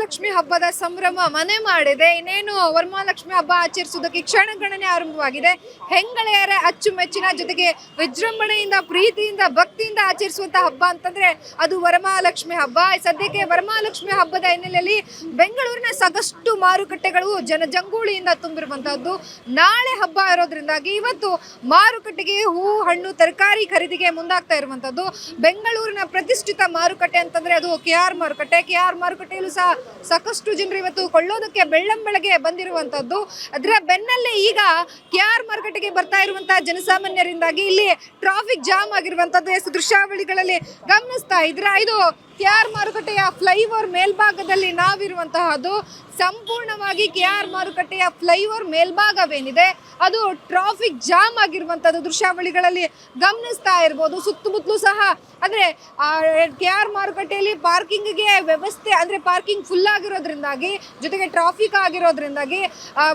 ವರಮಹಾಲಕ್ಷ್ಮಿ ಹಬ್ಬದ ಸಂಭ್ರಮ ಮನೆ ಮಾಡಿದೆ. ಇನ್ನೇನು ವರಮಹಾಲಕ್ಷ್ಮಿ ಹಬ್ಬ ಆಚರಿಸುವುದಕ್ಕೆ ಕ್ಷಣಗಣನೆ ಆರಂಭವಾಗಿದೆ. ಹೆಂಗಳೆಯರ ಅಚ್ಚುಮೆಚ್ಚಿನ ಜೊತೆಗೆ ವಿಜೃಂಭಣೆಯಿಂದ, ಪ್ರೀತಿಯಿಂದ, ಭಕ್ತಿಯಿಂದ ಆಚರಿಸುವಂತಹ ಹಬ್ಬ ಅಂತಂದ್ರೆ ಅದು ವರಮಹಾಲಕ್ಷ್ಮಿ ಹಬ್ಬ. ಸದ್ಯಕ್ಕೆ ವರಮಹಾಲಕ್ಷ್ಮಿ ಹಬ್ಬದ ಹಿನ್ನೆಲೆಯಲ್ಲಿ ಬೆಂಗಳೂರಿನ ಸಾಕಷ್ಟು ಮಾರುಕಟ್ಟೆಗಳು ಜನಜಂಗುಳಿಯಿಂದ ತುಂಬಿರುವಂತಹದ್ದು. ನಾಳೆ ಹಬ್ಬ ಇರೋದ್ರಿಂದಾಗಿ ಇವತ್ತು ಮಾರುಕಟ್ಟೆಗೆ ಹೂ, ಹಣ್ಣು, ತರಕಾರಿ ಖರೀದಿಗೆ ಮುಂದಾಗ್ತಾ ಇರುವಂತದ್ದು. ಬೆಂಗಳೂರಿನ ಪ್ರತಿಷ್ಠಿತ ಮಾರುಕಟ್ಟೆ ಅಂತಂದ್ರೆ ಅದು KR ಮಾರುಕಟ್ಟೆ. KR ಮಾರುಕಟ್ಟೆಯಲ್ಲೂ ಸಹ ಸಾಕಷ್ಟು ಜನರು ಇವತ್ತು ಕೊಳ್ಳೋದಕ್ಕೆ ಬೆಳ್ಳಂಬೆಳಗ್ಗೆ ಬಂದಿರುವಂತದ್ದು. ಅದರ ಬೆನ್ನಲ್ಲೇ ಈಗ KR ಮಾರುಕಟ್ಟೆಗೆ ಬರ್ತಾ ಇರುವಂತಹ ಜನಸಾಮಾನ್ಯರಿಂದಾಗಿ ಇಲ್ಲಿ ಟ್ರಾಫಿಕ್ ಜಾಮ್ ಆಗಿರುವಂತದ್ದು ದೃಶ್ಯಾವಳಿಗಳಲ್ಲಿ ಗಮನಿಸ್ತಾ ಇದ್ರೆ. ಇದು KR ಮಾರುಕಟ್ಟೆಯ ಫ್ಲೈಓವರ್ ಮೇಲ್ಭಾಗದಲ್ಲಿ ನಾವಿರುವಂತಹದ್ದು. ಸಂಪೂರ್ಣವಾಗಿ KR ಮಾರುಕಟ್ಟೆಯ ಫ್ಲೈಓವರ್ ಮೇಲ್ಭಾಗವೇನಿದೆ ಅದು ಟ್ರಾಫಿಕ್ ಜಾಮ್ ಆಗಿರುವಂತದ್ದು ದೃಶ್ಯಾವಳಿಗಳಲ್ಲಿ ಗಮನಿಸ್ತಾ ಇರ್ಬೋದು. ಸುತ್ತಮುತ್ತಲೂ ಸಹ ಅಂದ್ರೆ KR ಮಾರುಕಟ್ಟೆಯಲ್ಲಿ ಪಾರ್ಕಿಂಗ್ಗೆ ವ್ಯವಸ್ಥೆ ಅಂದ್ರೆ ಪಾರ್ಕಿಂಗ್ ಫುಲ್ ಆಗಿರೋದ್ರಿಂದಾಗಿ, ಜೊತೆಗೆ ಟ್ರಾಫಿಕ್ ಆಗಿರೋದ್ರಿಂದಾಗಿ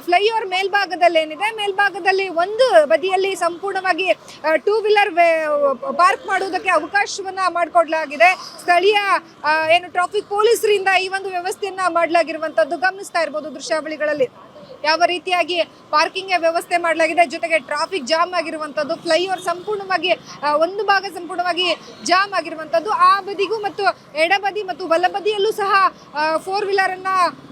ಫ್ಲೈಓವರ್ ಮೇಲ್ಭಾಗದಲ್ಲಿ ಏನಿದೆ, ಮೇಲ್ಭಾಗದಲ್ಲಿ ಒಂದು ಬದಿಯಲ್ಲಿ ಸಂಪೂರ್ಣವಾಗಿ 2 ವೀಲರ್ ಪಾರ್ಕ್ ಮಾಡುವುದಕ್ಕೆ ಅವಕಾಶವನ್ನ ಮಾಡಿಕೊಡ್ಲಾಗಿದೆ. ಸ್ಥಳೀಯ ಏನು ಟ್ರಾಫಿಕ್ ಪೊಲೀಸರಿಂದ ಈ ಒಂದು ವ್ಯವಸ್ಥೆಯನ್ನ ಮಾಡಲಾಗಿರುವಂತದ್ದು ಗಮನಿಸ್ತಾ ಇರ್ಬೋದು ದೃಶ್ಯಾವಳಿಗಳಲ್ಲಿ ಯಾವ ರೀತಿಯಾಗಿ ಪಾರ್ಕಿಂಗ್ ವ್ಯವಸ್ಥೆ ಮಾಡಲಾಗಿದೆ. ಜೊತೆಗೆ ಟ್ರಾಫಿಕ್ ಜಾಮ್ ಆಗಿರುವಂತದ್ದು, ಫ್ಲೈಓವರ್ ಸಂಪೂರ್ಣವಾಗಿ ಒಂದು ಭಾಗ ಸಂಪೂರ್ಣವಾಗಿ ಜಾಮ್ ಆಗಿರುವಂತದ್ದು. ಆ ಬದಿಗೂ ಮತ್ತು ಎಡಬದಿ ಮತ್ತು ಬಲಬದಿಯಲ್ಲೂ ಸಹ 4 ವೀಲರ್ ಅನ್ನ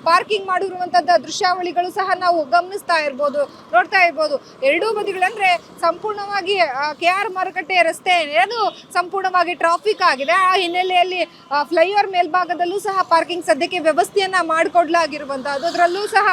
ಪಾರ್ಕಿಂಗ್ ಮಾಡಿರುವಂತದ್ದು ದೃಶ್ಯಾವಳಿಗಳು ಸಹ ನಾವು ಗಮನಿಸ್ತಾ ಇರ್ಬೋದು, ನೋಡ್ತಾ ಇರ್ಬೋದು. ಎರಡೂ ಬದಿಗಳಂದ್ರೆ ಸಂಪೂರ್ಣವಾಗಿ KR ಮಾರುಕಟ್ಟೆ ರಸ್ತೆ ಅದು ಸಂಪೂರ್ಣವಾಗಿ ಟ್ರಾಫಿಕ್ ಆಗಿದೆ. ಆ ಹಿನ್ನೆಲೆಯಲ್ಲಿ ಫ್ಲೈಓವರ್ ಮೇಲ್ಭಾಗದಲ್ಲೂ ಸಹ ಪಾರ್ಕಿಂಗ್ ಸದ್ಯಕ್ಕೆ ವ್ಯವಸ್ಥೆಯನ್ನ ಮಾಡಿಕೊಡ್ಲಾಗಿರುವಂತಹದ್ದು. ಅದರಲ್ಲೂ ಸಹ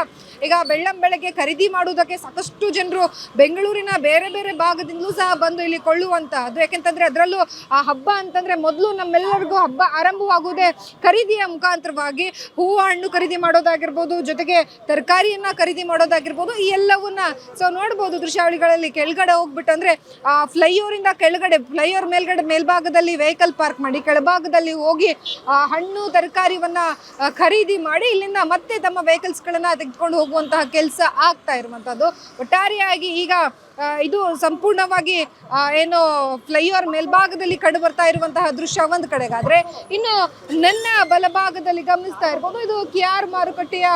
ಈಗ ಬೆಳ್ಳಂಬೆಳಗ್ಗೆ ಖರೀದಿ ಮಾಡುವುದಕ್ಕೆ ಸಾಕಷ್ಟು ಜನರು ಬೆಂಗಳೂರಿನ ಬೇರೆ ಬೇರೆ ಭಾಗದಿಂದಲೂ ಸಹ ಬಂದು ಇಲ್ಲಿ ಕೊಳ್ಳುವಂತಹದ್ದು. ಯಾಕೆಂತಂದ್ರೆ ಅದರಲ್ಲೂ ಆ ಹಬ್ಬ ಅಂತಂದ್ರೆ ಮೊದಲು ನಮ್ಮೆಲ್ಲರಿಗೂ ಹಬ್ಬ ಆರಂಭವಾಗುವುದೇ ಖರೀದಿಯ ಮುಖಾಂತರವಾಗಿ. ಹೂವು, ಹಣ್ಣು ಖರೀದಿ ಮಾಡೋದಾಗಿರ್ಬೋದು, ಜೊತೆಗೆ ತರಕಾರಿಯನ್ನ ಖರೀದಿ ಮಾಡೋದಾಗಿರ್ಬೋದು, ಈ ಎಲ್ಲವನ್ನ ನೋಡ್ಬೋದು ದೃಶ್ಯಾವಳಿಗಳಲ್ಲಿ. ಕೆಳಗಡೆ ಹೋಗ್ಬಿಟ್ಟು ಅಂದ್ರೆ ಫ್ಲೈಓವರ್ ಇಂದ ಕೆಳಗಡೆ, ಫ್ಲೈಓವರ್ ಮೇಲ್ಭಾಗದಲ್ಲಿ ವೆಹಿಕಲ್ ಪಾರ್ಕ್ ಮಾಡಿ ಕೆಳಭಾಗದಲ್ಲಿ ಹೋಗಿ ಹಣ್ಣು ತರಕಾರಿವನ್ನ ಖರೀದಿ ಮಾಡಿ ಇಲ್ಲಿಂದ ಮತ್ತೆ ತಮ್ಮ ವೆಹಿಕಲ್ಸ್ ಗಳನ್ನ ತೆಗೆದುಕೊಂಡು ಹೋಗುವಂತಹ ಕೆಲಸ ಆಗ್ತಾ ಇರುವಂತದ್ದು. ಒಟ್ಟಾರೆಯಾಗಿ ಈಗ ಇದು ಸಂಪೂರ್ಣವಾಗಿ ಏನು ಫ್ಲೈಓವರ್ ಮೇಲ್ಭಾಗದಲ್ಲಿ ಕಂಡು ಬರ್ತಾ ಇರುವಂತಹ ದೃಶ್ಯ ಒಂದು ಕಡೆಗಾದ್ರೆ, ಇನ್ನು ನನ್ನ ಬಲಭಾಗದಲ್ಲಿ ಗಮನಿಸ್ತಾ ಇರ್ಬೋದು ಇದು KR ಮಾರುಕಟ್ಟೆಯ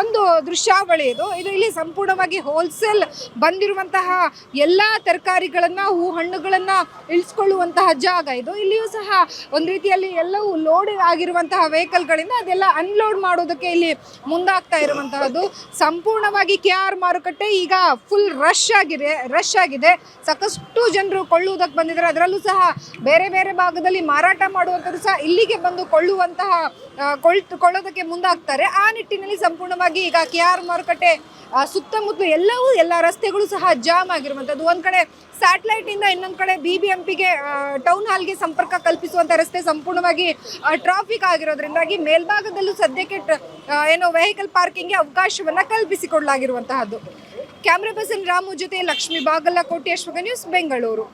ಒಂದು ದೃಶ್ಯಾವಳಿ. ಇದು ಇಲ್ಲಿ ಸಂಪೂರ್ಣವಾಗಿ ಹೋಲ್ಸೇಲ್ ಬಂದಿರುವಂತಹ ಎಲ್ಲಾ ತರಕಾರಿಗಳನ್ನ, ಹೂ, ಹಣ್ಣುಗಳನ್ನ ಇಳಿಸ್ಕೊಳ್ಳುವಂತಹ ಜಾಗ ಇದು. ಇಲ್ಲಿಯೂ ಸಹ ಒಂದು ರೀತಿಯಲ್ಲಿ ಎಲ್ಲವೂ ಲೋಡ್ ಆಗಿರುವಂತಹ ವೆಹಿಕಲ್ಗಳಿಂದ ಅದೆಲ್ಲ ಅನ್ಲೋಡ್ ಮಾಡೋದಕ್ಕೆ ಇಲ್ಲಿ ಮುಂದಾಗ್ತಾ ಇರುವಂತಹದ್ದು. ಸಂಪೂರ್ಣವಾಗಿ KR ಮಾರುಕಟ್ಟೆ ಈಗ ಫುಲ್ ರಶ್ ಆಗಿದೆ. ಸಾಕಷ್ಟು ಜನರು ಕೊಳ್ಳುವುದಕ್ಕೆ ಬಂದಿದ್ದಾರೆ. ಅದರಲ್ಲೂ ಸಹ ಬೇರೆ ಬೇರೆ ಭಾಗದಲ್ಲಿ ಮಾರಾಟ ಮಾಡುವಂಥದ್ದು ಸಹ ಇಲ್ಲಿಗೆ ಬಂದು ಕೊಳ್ಳೋದಕ್ಕೆ ಮುಂದಾಗ್ತಾರೆ. ಆ ನಿಟ್ಟಿನಲ್ಲಿ ಸಂಪೂರ್ಣವಾಗಿ ಈಗ KR ಮಾರುಕಟ್ಟೆ ಸುತ್ತಮುತ್ತಲು ಎಲ್ಲ ರಸ್ತೆಗಳು ಸಹ ಜಾಮ್ ಆಗಿರುವಂಥದ್ದು. ಒಂದ್ ಕಡೆ ಸ್ಯಾಟಲೈಟ್ ಇಂದ ಇನ್ನೊಂದು ಕಡೆ BBMPಗೆ ಟೌನ್ ಹಾಲ್ಗೆ ಸಂಪರ್ಕ ಕಲ್ಪಿಸುವಂತ ರಸ್ತೆ ಸಂಪೂರ್ಣವಾಗಿ ಟ್ರಾಫಿಕ್ ಆಗಿರೋದ್ರಿಂದಾಗಿ ಮೇಲ್ಭಾಗದಲ್ಲೂ ಸದ್ಯಕ್ಕೆ ಏನೋ ವೆಹಿಕಲ್ ಪಾರ್ಕಿಂಗ್ಗೆ ಅವಕಾಶವನ್ನ ಕಲ್ಪಿಸಿಕೊಡಲಾಗಿರುವಂತಹದ್ದು. ಕ್ಯಾಮ್ರಾ ಪರ್ಸನ್ ರಾಮು ಜೊತೆ ಲಕ್ಷ್ಮಿ ಬಾಗಲಕೋಟೆ, ಅಶ್ವಗ ನ್ಯೂಸ್, ಬೆಂಗಳೂರು.